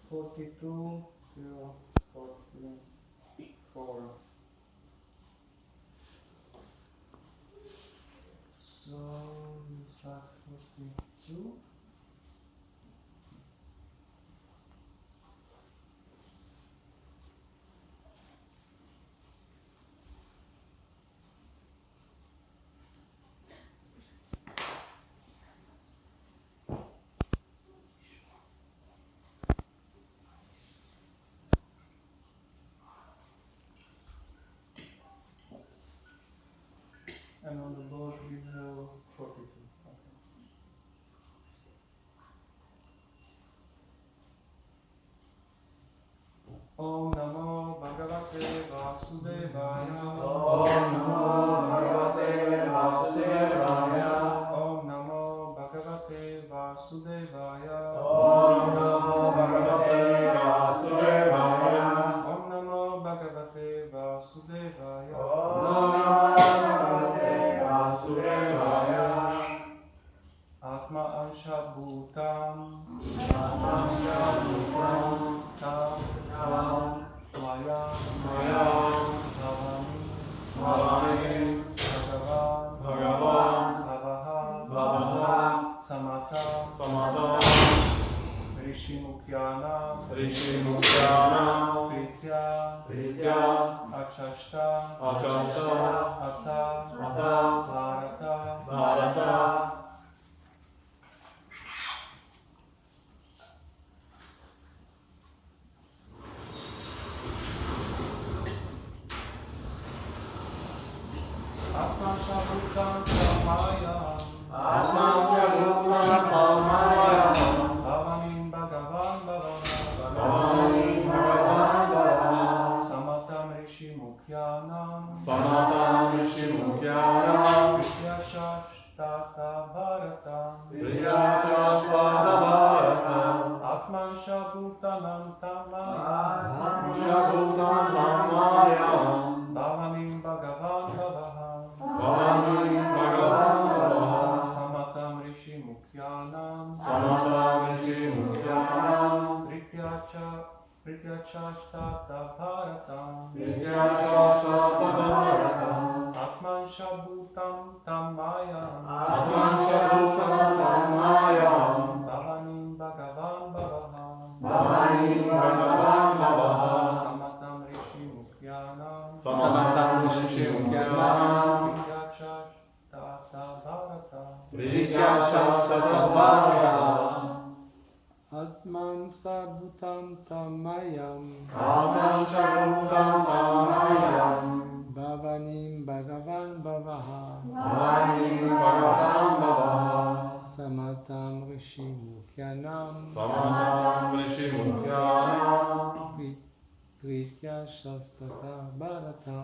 42 to 44. So we start 42. And on the board we have 42. Om Namo Bhagavate Vasudevaya. Om Namo Bhagavate Vasudevaya. Om Namo Bhagavate Vasudevaya. Om Namo Bhagavate Vasudevaya. Om Namo Bhagavate Vasudevaya. Om Namo Bhagavate Vasudevaya. Atma Ansha Bhutam. Atma Ansha Bhutam. Tam. Maya. Bhavani. Bhagavan. Bhavaha. Samata. Rishi Mukhyana. Pritya. Achashta. Ata. Bharata. Atman Shabhutam Samayam. Bhavanim Bhagavan Bhavaha. Samatam Rishi Mukhyanam. Vidyashashtata Bharatam. Atman Shabhutanam Tamayam. Bhavanim Bhagavan Bhavaha. Samatam Rishi Mukhyanam. Prityachashtata Bharatam. Atman Shabhutam Tamayam. Bhavanim Bhagavan Bhavaha. Samatam Rishi Mukhyanam. Prityachashtata Bharatam. Atman Sabhutam Tamayam Bhavanim Bhagavan Bhavaha Samatam Rishi Mukhyanam Pritya Shastata Bharata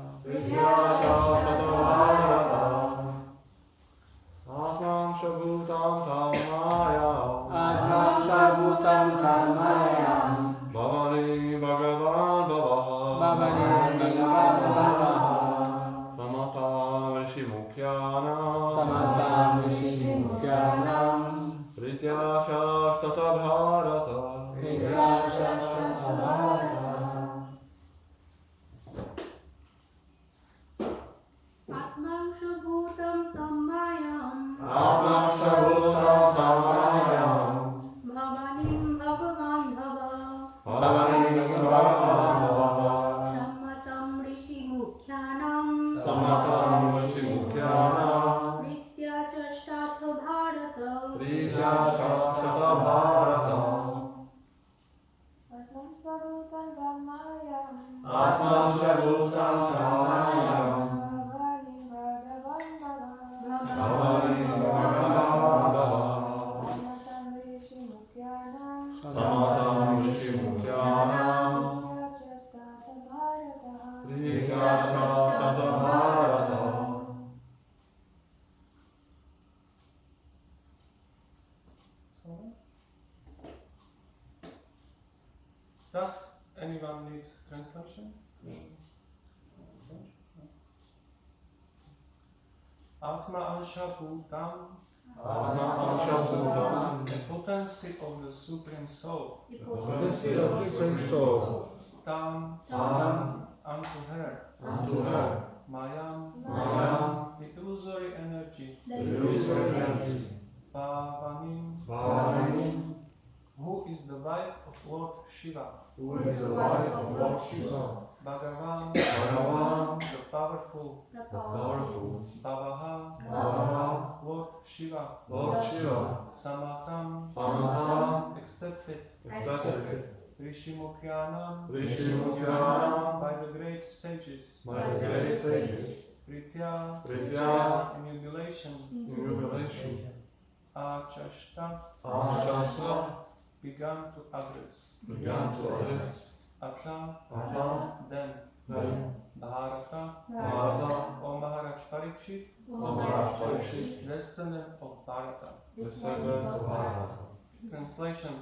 Atman Shabhutam Tamayam. Bhavani Bhagavan Bhavaha. Samatam Rishi Mukhyana. Pritya Shastata Bharata. Atman Shabhutam Tamayam. Bhavanim Bhagavan Bhava. Sammatam Rishi Mukhyanam. Nitya Chashtata Bharata. Atman Sabhutam Tamayam Bhavanim Bhagavan Bhava Samatam Rishi Mukhyanam Nityachastata Bharata Does anyone need translation? Atma Ansha Bhutam Atmam Shabhutam, the potency of the Supreme Soul, the potency of the Supreme Soul, Tam, Tam, unto her, unto her, Mayam, Mayam, the illusory energy, the illusory energy, Bhavanim, Bhavanim, who is the wife of Lord Shiva, who is the wife of Lord Shiva, Bhagavan, Bhagavan, the powerful, the powerful, Bhavaha, Bhavaha, Lord Shiva, Lord Shiva, Samatam, Samatam, accepted, accepted, Rishimukyanam, Rishimukyanam, by the great sages, by the great sages, Pritya, Pritya, in jubilation, jubilation, Achashta, Ashasta, began to address, began to address, Ata, Atha, then, then, Bharata, Bharata, O Maharaj Parikshit, Maharaj Parikshit, descendant of Bharata. descendant of Bharata. Translation: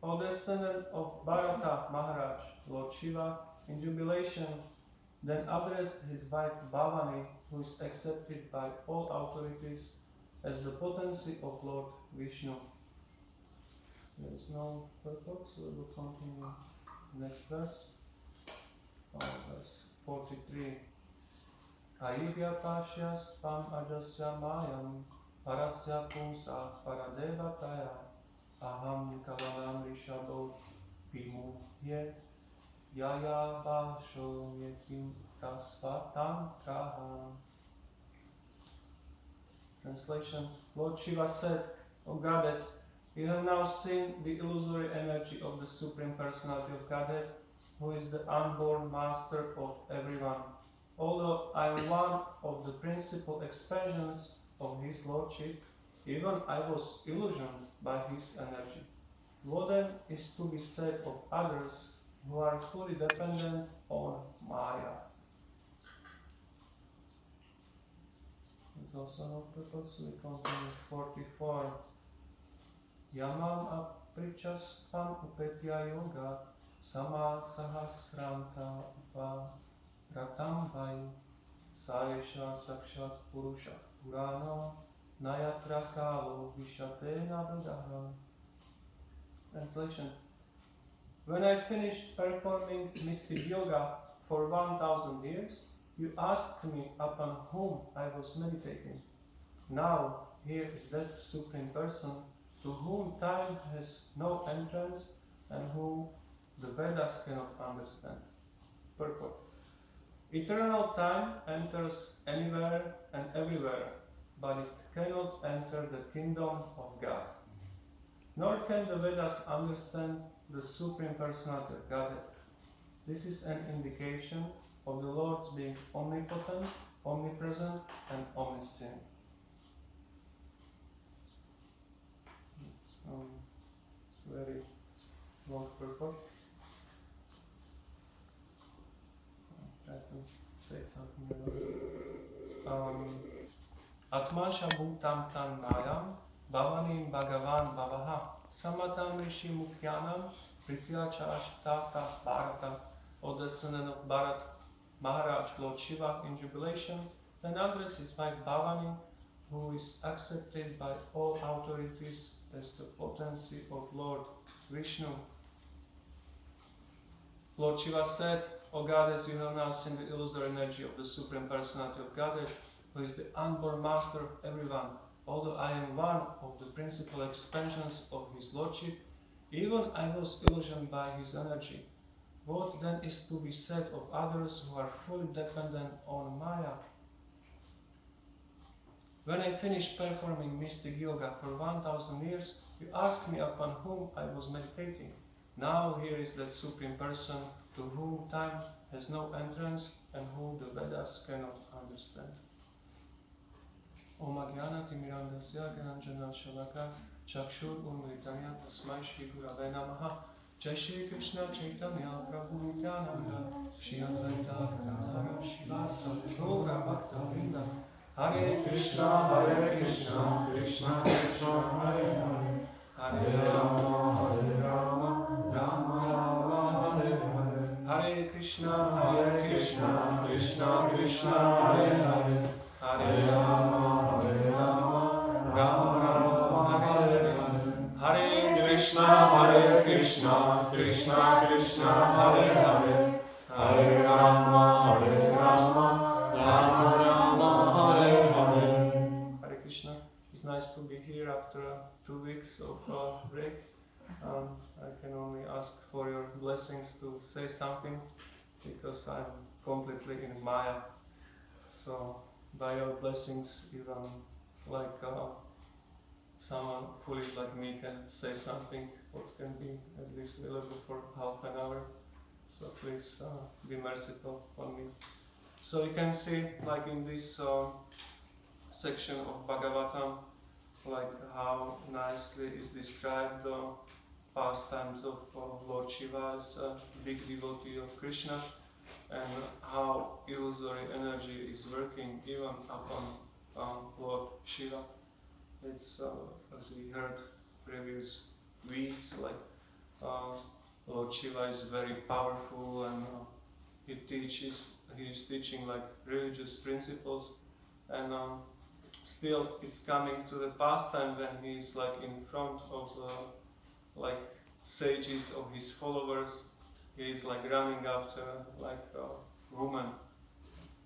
O descendant of Bharata Maharaj, Lord Shiva, in jubilation, then addressed his wife Bhavani, who is accepted by all authorities as the potency of Lord Vishnu. There is no purport, so we will continue. Next verse. Verse 43. Aivya pashyas pam ajasya mayam parasya punsa paradevataya aham kavanam rishabho vimuhye yaya vasho yetim tasvatam traha. Translation: Lord Shiva said, O Goddess, you have now seen the illusory energy of the Supreme Personality of Godhead, who is the unborn master of everyone. Although I am one of the principal expansions of his lordship, even I was illusioned by his energy. What then is to be said of others who are fully dependent on Maya? There's also no purpose, so we continue. 44. Yamam aprichastvam upetya yoga sama sahasranta upa ratam vai saesha sakshat purusha purana nayatra kalo vishate navadaha. Translation: When I finished performing mystic yoga for 1000 years, you asked me upon whom I was meditating. Now here is that Supreme Person to whom time has no entrance and whom the Vedas cannot understand. Purport: Eternal time enters anywhere and everywhere, but it cannot enter the kingdom of God. Nor can the Vedas understand the Supreme Personality of Godhead. This is an indication of the Lord's being omnipotent, omnipresent, and omniscient. It's very long purport. So I'll try to say something about it. Atma Shabhutam Tan Mayam Bhavanim Bhagavan Bhavaha Samatam Rishi Mukhyanam Prithya Charashtata Bharata. O descendant of Bharat Maharaj, Lord Shiva, in jubilation, then addresses his wife Bhavani, who is accepted by all authorities as the potency of Lord Vishnu. Lord Shiva said, O Goddess, you have now seen the illusory energy of the Supreme Personality of Godhead, who is the unborn master of everyone. Although I am one of the principal expansions of his lordship, even I was illusioned by his energy. What then is to be said of others who are fully dependent on Maya? When I finished performing mystic yoga for 1000 years, you asked me upon whom I was meditating. Now here is that Supreme Person to whom time has no entrance and whom the Vedas cannot understand. Om Ajnana Timirandasya Gyananjana Shalaka Chakshur Unmitanya Tasmai Shri Gurave Namaha. Jai Shri Krishna Chaitanya Prabhu Nityananda Shri Advaita Gadadhara Shivasa Gaura Bhakta Vrinda. Hare Krishna, Krishna Krishna, Hare Hare, Hare Rama, Rama Rama, Hare Hare, Hare Krishna, Krishna Krishna, Hare Hare, Hare Rama, Rama Krishna, Krishna Krishna, Hare Hare, Hare Rama, Rama Rama, Hare Hare. Hare Krishna. It's nice to be here after 2 weeks of break. I can only ask for your blessings to say something because I'm completely in Maya. So by your blessings, even like someone foolish like me can say something what can be at least available for half an hour. So please be merciful on me. So you can see like in this section of Bhagavatam, like how nicely is described the pastimes of Lord Shiva as a big devotee of Krishna, and how illusory energy is working even upon Lord Shiva. It's as we heard previous weeks, like Lord Shiva is very powerful and he is teaching like religious principles, and still it's coming to the pastime when he is like in front of like sages of his followers. He is like running after like a woman,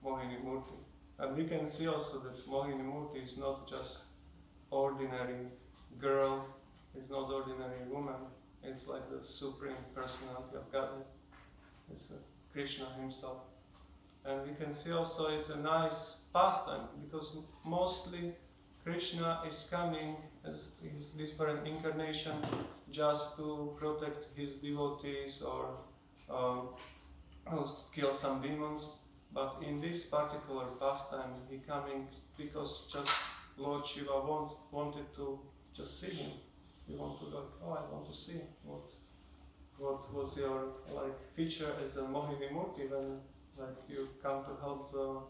Mohini Murti. And we can see also that Mohini Murti is not just ordinary girl, it's not ordinary woman, it's like the supreme personality of Godhead. It's Krishna himself. And we can see also it's a nice pastime because mostly Krishna is coming as his different incarnation just to protect his devotees or kill some demons. But in this particular pastime, he coming because just Lord Shiva wanted to just see him. He wanted like, oh, I want to see what was your like feature as a Mohini Murti when like you come to help the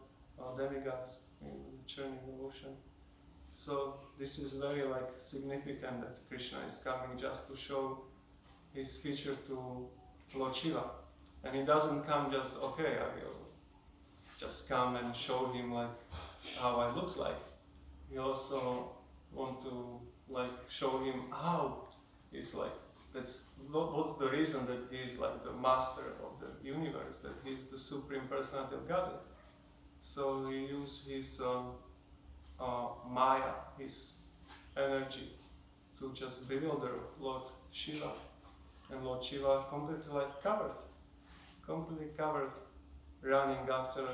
demigods in churning the ocean. So this is very like significant that Krishna is coming just to show his feature to Lord Shiva. And he doesn't come just, okay, I will just come and show him like how I looks like. He also want to like show him how it's like, what's the reason that he is like the master of the universe, that he is the supreme personality of Godhead. So he used his Maya, his energy, to just bewilder Lord Shiva. And Lord Shiva completely like covered, running after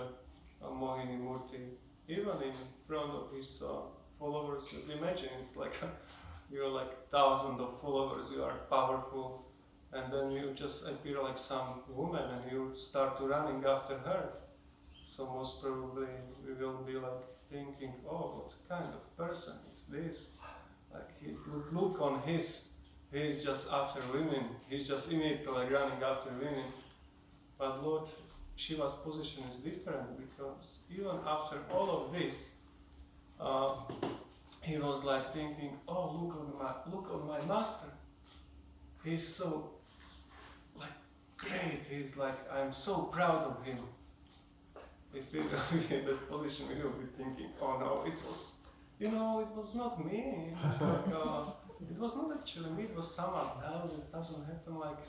a Mohini Murti, even in front of his followers. Just imagine, it's like you're like thousands of followers, you are powerful, and then you just appear like some woman and you start to running after her. So most probably we will be like thinking, oh, what kind of person is this? Like his look on he's just after women, he's just immediately like running after women. But Lord Shiva's position is different because even after all of this, he was like thinking, oh, look on my master. He's so like great. He's like, I'm so proud of him. If we will be in that position, we will be thinking, oh no, it was not me. It was like, it was not actually me. It was someone else. It doesn't happen like,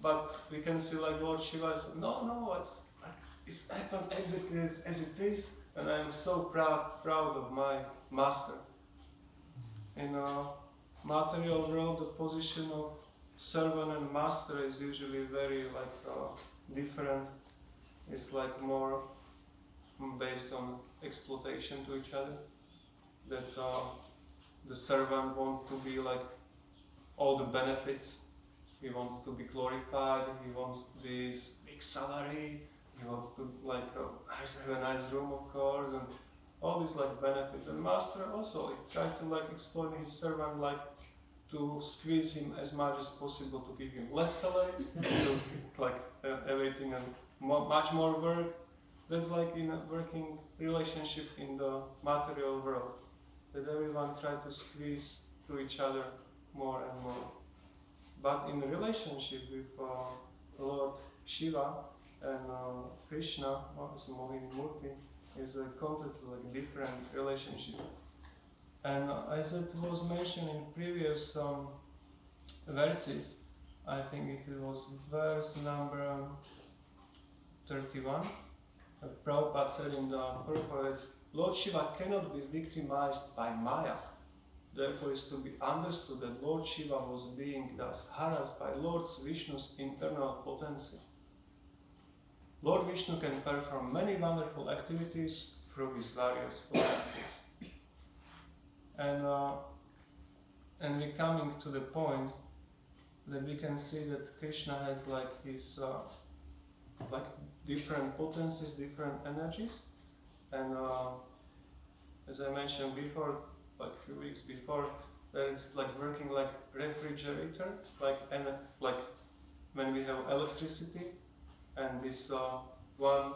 But we can see like Lord Shiva is, no, it's happened exactly as it is, and I'm so proud of my master. In material world, the position of servant and master is usually very like different. It's like more based on exploitation to each other. That the servant wants to be like all the benefits. He wants to be glorified. He wants this big salary. He wants to like have a nice room, of course, and all these like benefits. And master also tries to like exploit his servant, like to squeeze him as much as possible, to give him less salary, to like everything and much more work. That's like in a working relationship in the material world, that everyone tries to squeeze to each other more and more. But in the relationship with Lord Shiva and Krishna, as Mohini Murti, is a completely like, different relationship. And as it was mentioned in previous verses. I think it was verse number 31. Prabhupada said in the purpose, Lord Shiva cannot be victimized by Maya. Therefore, is to be understood that Lord Shiva was being thus harassed by Lord Vishnu's internal potency. Lord Vishnu can perform many wonderful activities through his various potencies. And we're coming to the point that we can see that Krishna has like his like different potencies, different energies, and as I mentioned before, like a few weeks before, that it's like working like refrigerator, like when we have electricity, and this one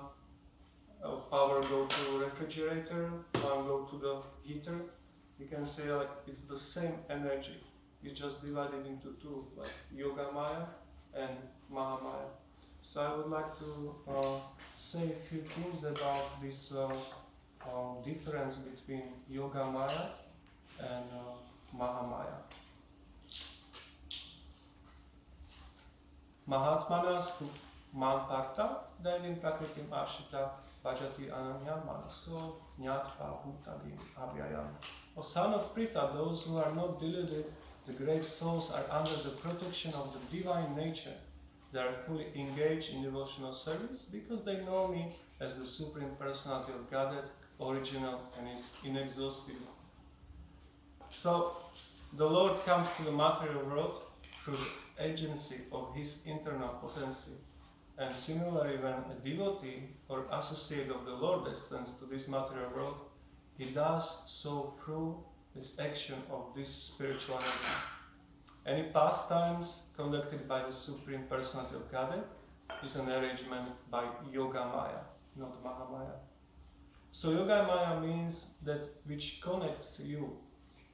power go to refrigerator, one go to the heater. You can say like it's the same energy. It's just divided into two, like Yoga Maya and Mahamaya. So I would like to say a few things about this difference between Yoga Maya and Mahamaya. Mahatmanas Manparta Devim Prakritim Ashita Vajati Ananya Manaso Nyatva Bhutadim Abhyayam. O son of Prita, those who are not deluded, the great souls are under the protection of the divine nature. They are fully engaged in devotional service because they know me as the Supreme Personality of Godhead, original and inexhaustible. So, the Lord comes to the material world through the agency of his internal potency. And similarly, when a devotee or associate of the Lord descends to this material world, he does so through this action of this spiritual energy. Any pastimes conducted by the Supreme Personality of Godhead is an arrangement by Yoga Maya, not Mahamaya. So Yoga Maya means that which connects you.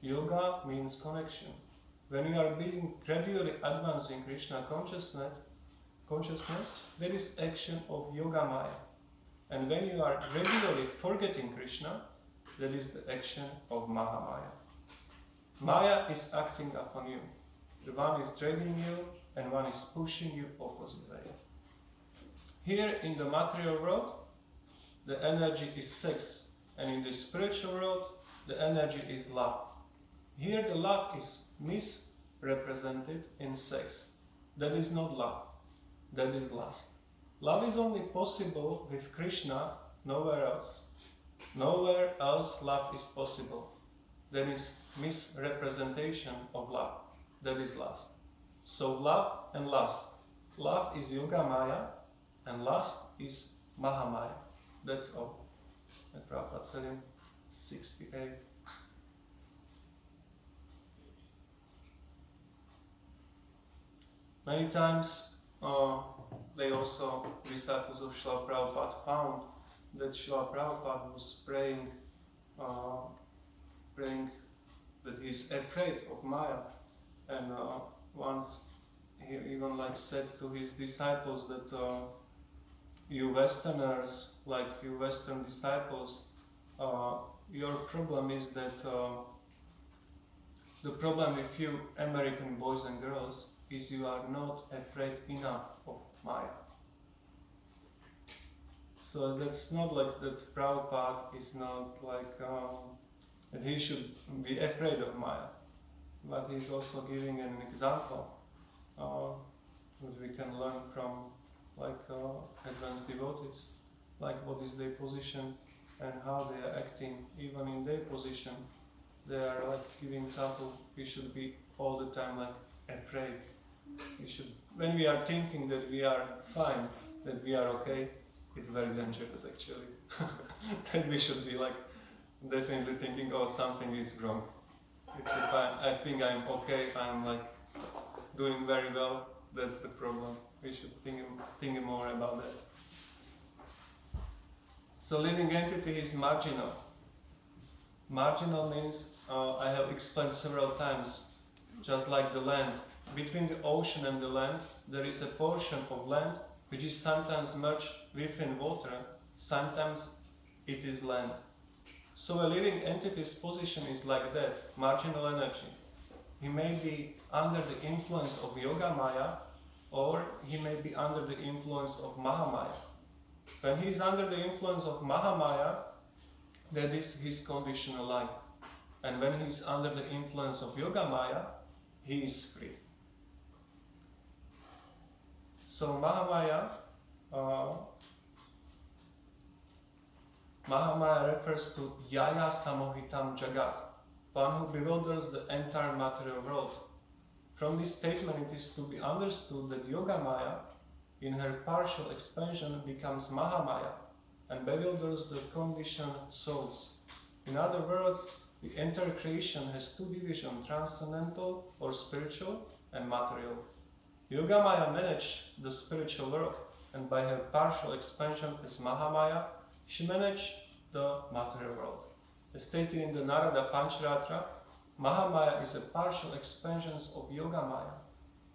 Yoga means connection. When you are being gradually advancing Krishna consciousness, there is action of Yoga Maya. And when you are regularly forgetting Krishna, there is the action of Mahamaya. Maya is acting upon you. The one is dragging you and one is pushing you opposite way. Here in the material world, the energy is sex, and in the spiritual world, the energy is love. Here the love is misrepresented in sex. That is not love, that is lust. Love is only possible with Krishna, nowhere else. Nowhere else love is possible. There is misrepresentation of love. That is lust. So love and lust. Love is Yoga Maya and lust is Mahamaya. That's all. And Prabhupada said in 68. Many times disciples of Srila Prabhupada found that Srila Prabhupada was praying that he is afraid of Maya. And once he even said to his disciples that you Westerners, you Western disciples, your problem is that the problem with you American boys and girls is you are not afraid enough of Maya. So that's not that Prabhupada is not that he should be afraid of Maya. But he's also giving an example that we can learn from advanced devotees, what is their position and how they are acting even in their position. They are giving example. We should be all the time afraid. We should, when we are thinking that we are fine, that we are okay, it's very dangerous actually. Then we should be definitely thinking, oh, something is wrong. If I think I'm okay, I'm doing very well, that's the problem. We should think more about that. So living entity is marginal. Marginal means, I have explained several times, just like the land. Between the ocean and the land, there is a portion of land which is sometimes merged within water, sometimes it is land. So a living entity's position is like that, marginal energy. he may be under the influence of Yoga Maya, or he may be under the influence of Mahamaya. When he is under the influence of Mahamaya, that is his conditional life. And when he is under the influence of Yoga Maya, he is free. So Mahamaya refers to Yaya Samohitam Jagat, one who bewilders the entire material world. From this statement it is to be understood that Yoga Maya, in her partial expansion, becomes Mahamaya and bewilders the conditioned souls. In other words, the entire creation has two divisions, transcendental or spiritual and material. Yoga Maya managed the spiritual world, and by her partial expansion as Mahamaya, she managed the material world. As stated in the Narada Pancharatra, Mahamaya is a partial expansion of Yoga Maya.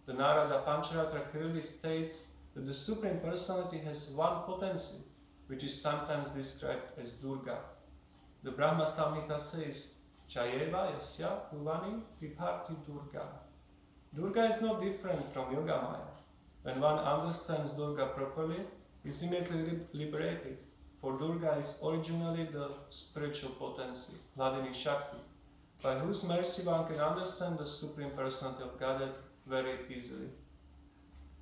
The Narada Pancharatra clearly states that the Supreme Personality has one potency, which is sometimes described as Durga. The Brahma Samhita says, Chayeva yasya bhuvani vibharti Durga. Durga is not different from Yoga Maya. When one understands Durga properly, he is immediately liberated, for Durga is originally the spiritual potency, Hladini Shakti, by whose mercy one can understand the Supreme Personality of Godhead very easily.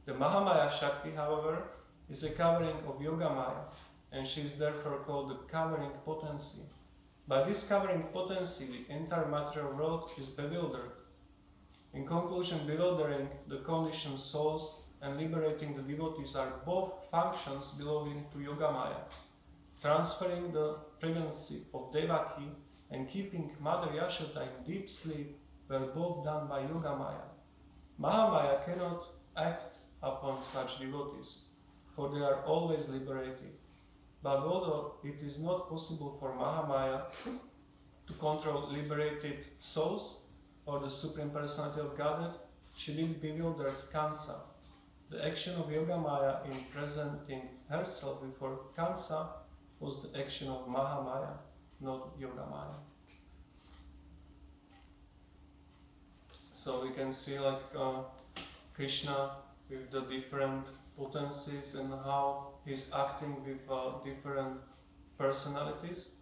The Mahamaya Shakti, however, is a covering of Yoga Maya, and she is therefore called the covering potency. By this covering potency, the entire material world is bewildered. In conclusion, bewildering the conditioned souls and liberating the devotees are both functions belonging to Yoga Maya. Transferring the pregnancy of Devaki and keeping Mother Yashoda in deep sleep were both done by Yoga Maya. Mahamaya cannot act upon such devotees, for they are always liberated. But although it is not possible for Mahamaya to control liberated souls or the Supreme Personality of Godhead, she did bewilder Kansa. The action of Yoga Maya in presenting herself before Kansa was the action of Mahamaya, not Yoga Maya. So we can see Krishna with the different potencies and how he's acting with different personalities.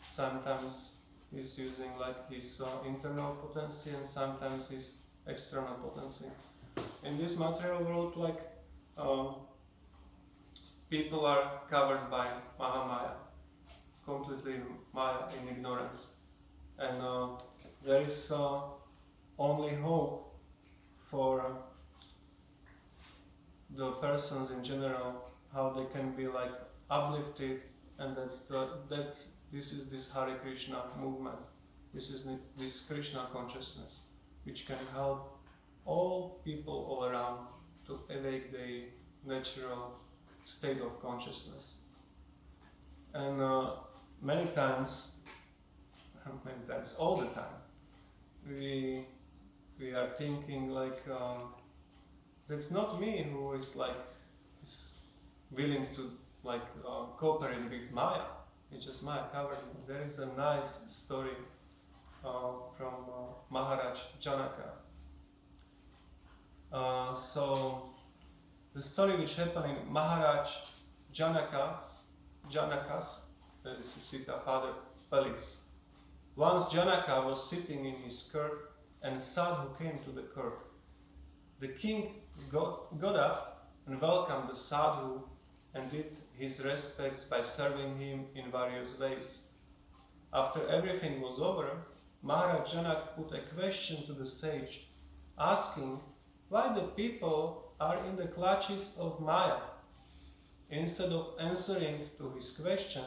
Sometimes he's using his internal potency and sometimes his external potency. In this material world, people are covered by Mahamaya, completely Maya in ignorance. And there is only hope for the persons in general, how they can be uplifted, and this is this Hare Krishna movement. This is this Krishna consciousness, which can help all people all around to awake the natural state of consciousness. And many times, all the time, we are thinking that's not me who is willing to cooperate with Maya. It's just Maya covered. There is a nice story from Maharaj Janaka. So the story which happened in Maharaj Janaka's Sita father palace. Once Janaka was sitting in his court and a sadhu came to the court. The king got up and welcomed the sadhu and did his respects by serving him in various ways. After everything was over, Maharaj Janak put a question to the sage, asking why the people are in the clutches of Maya. Instead of answering to his question,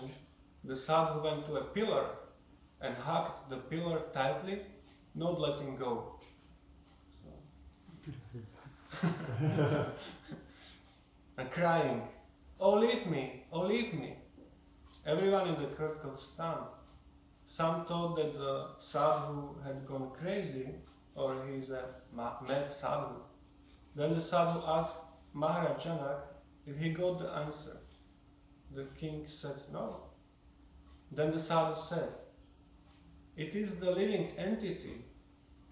the sadhu went to a pillar and hugged the pillar tightly, not letting go. And crying, "Oh, leave me! Oh, leave me!" Everyone in the court got stunned. Some thought that the sadhu had gone crazy, or he's a mad sadhu. Then the sadhu asked Maharaj Janak if he got the answer. The king said no. Then the sadhu said, "It is the living entity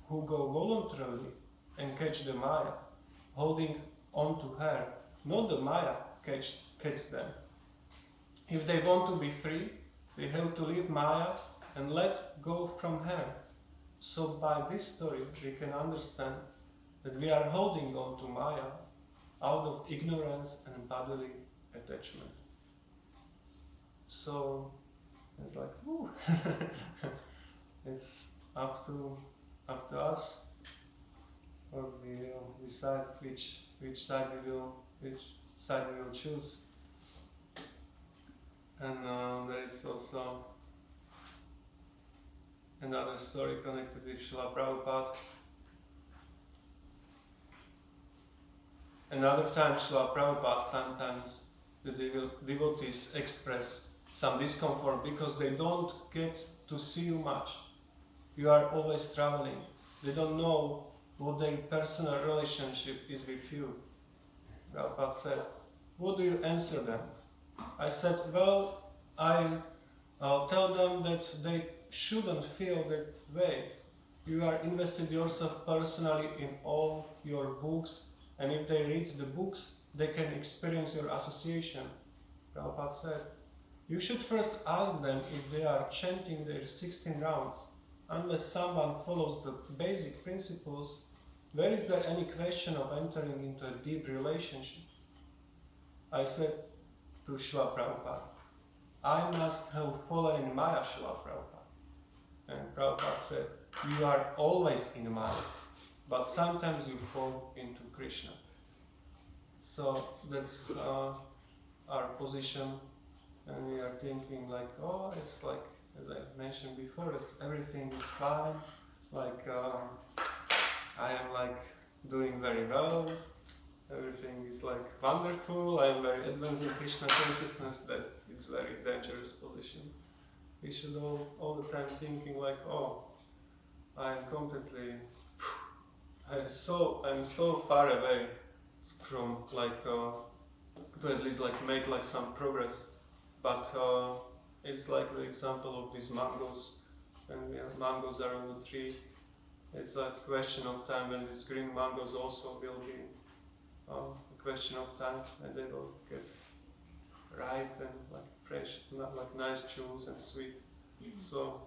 who go voluntarily and catch the Maya, holding on to her, not the Maya catch them. If they want to be free, they have to leave Maya and let go from her. So by this story we can understand that we are holding on to Maya out of ignorance and bodily attachment. So it's like, whew. It's up to us, or we will decide which side we will choose. And there is also another story connected with Srila Prabhupada. Another time Srila Prabhupada, sometimes the devotees express some discomfort because they don't get to see you much. You are always traveling. They don't know what their personal relationship is with you. Prabhupada said, what do you answer them? I said, well, I tell them that they shouldn't feel that way. You are invested yourself personally in all your books, and if they read the books, they can experience your association. Prabhupada said, you should first ask them if they are chanting their 16 rounds. Unless someone follows the basic principles, where is there any question of entering into a deep relationship? I said to Srila Prabhupada, I must have fallen in Maya, Srila Prabhupada. And Prabhupada said, you are always in Maya, but sometimes you fall into Krishna. So that's our position, and we are thinking like, oh, it's like, as I mentioned before, everything is fine, like I am like doing very well, everything is like wonderful, I am very advanced in Krishna consciousness. That is very dangerous position. We should all the time thinking like, oh, I am completely, I'm so far away from like to at least like make like some progress, but it's like the example of these mangoes. When mangoes are on the tree, it's a question of time when these green mangoes also will be a question of time, and they will get ripe and like fresh, like nice juice and sweet. So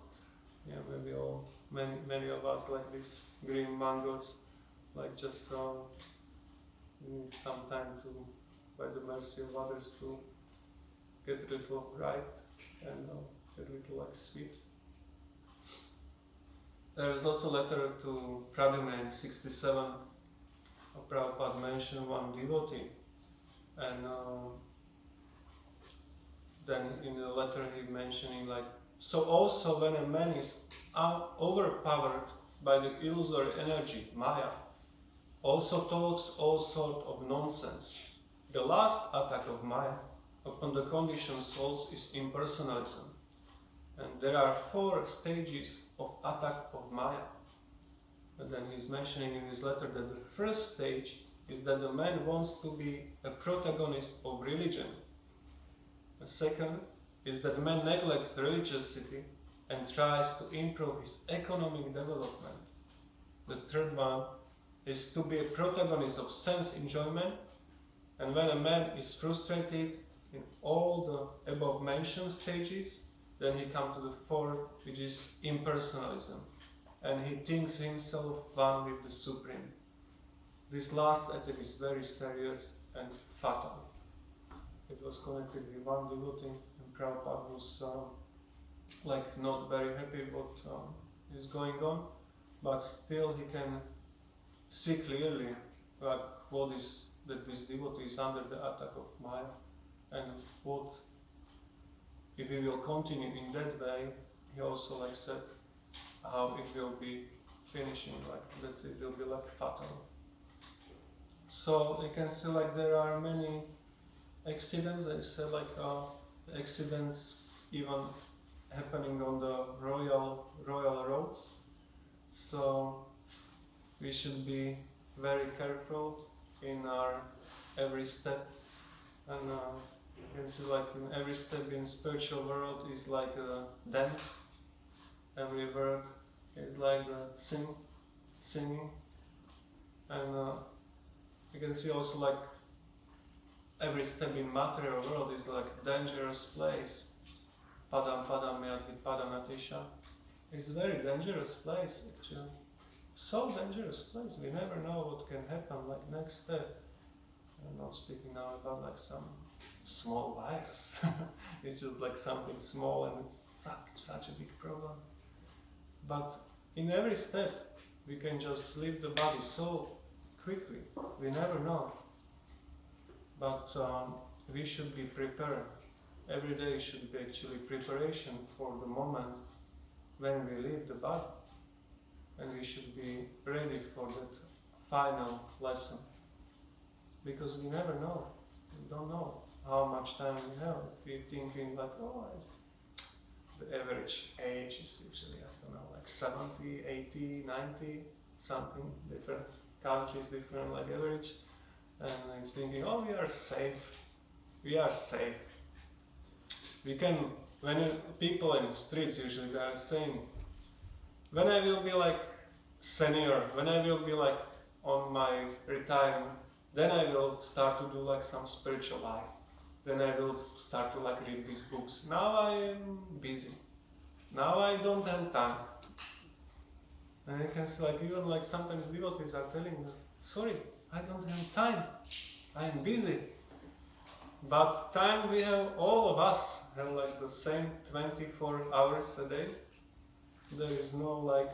yeah, maybe many of us like these green mangoes, like just need some time to, by the mercy of others, to get a little ripe and get a little like sweet. There is also a letter to Pradyumna in 67. Prabhupada mentioned one devotee, and then in the letter he mentioning like, so also when a man is overpowered by the illusory energy, Maya, also talks all sort of nonsense. The last attack of Maya upon the conditioned souls is impersonalism. And there are 4 stages of attack of Maya. And then he's mentioning in his letter that the first stage is that the man wants to be a protagonist of religion. The second is that the man neglects religiosity and tries to improve his economic development. The third one is to be a protagonist of sense enjoyment, and when a man is frustrated in all the above mentioned stages, then he comes to the 4th, which is impersonalism, and he thinks himself one with the Supreme. This last attack is very serious and fatal. It was connected with one devotee, and Prabhupada was like not very happy what is going on, but still he can see clearly like what is that this devotee is under the attack of Maya, and what if he will continue in that way. He also like said how it will be finishing, like that it will be like fatal. So you can see like there are many accidents. I said like accidents even happening on the royal roads. So we should be very careful in our every step, and you can see like in every step in spiritual world is like a dance. Every word is like a sing, singing, and you can see also like every step in material world is like a dangerous place. Padam padam yadvi padamatisha. It's a very dangerous place actually. So dangerous place. We never know what can happen like next step. I'm not speaking now about like some small virus. It's just like something small and it's such a big problem. But in every step we can just leave the body so quickly. We never know. But we should be prepared. Every day should be actually preparation for the moment when we leave the body. And we should be ready for that final lesson. Because we never know. We don't know how much time we have. We're thinking like, oh, the average age is usually, I don't know, like 70, 80, 90, something different. Countries different, like average. And I'm thinking, oh, we are safe. We are safe. We can, people in the streets usually are saying, when I will be like senior, when I will be like on my retirement, then I will start to do like some spiritual life. Then I will start to like read these books. Now I am busy. Now I don't have time. And you can see like even like sometimes devotees are telling me, sorry, I don't have time. I am busy. But time we have, all of us have like the same 24 hours a day. There is no like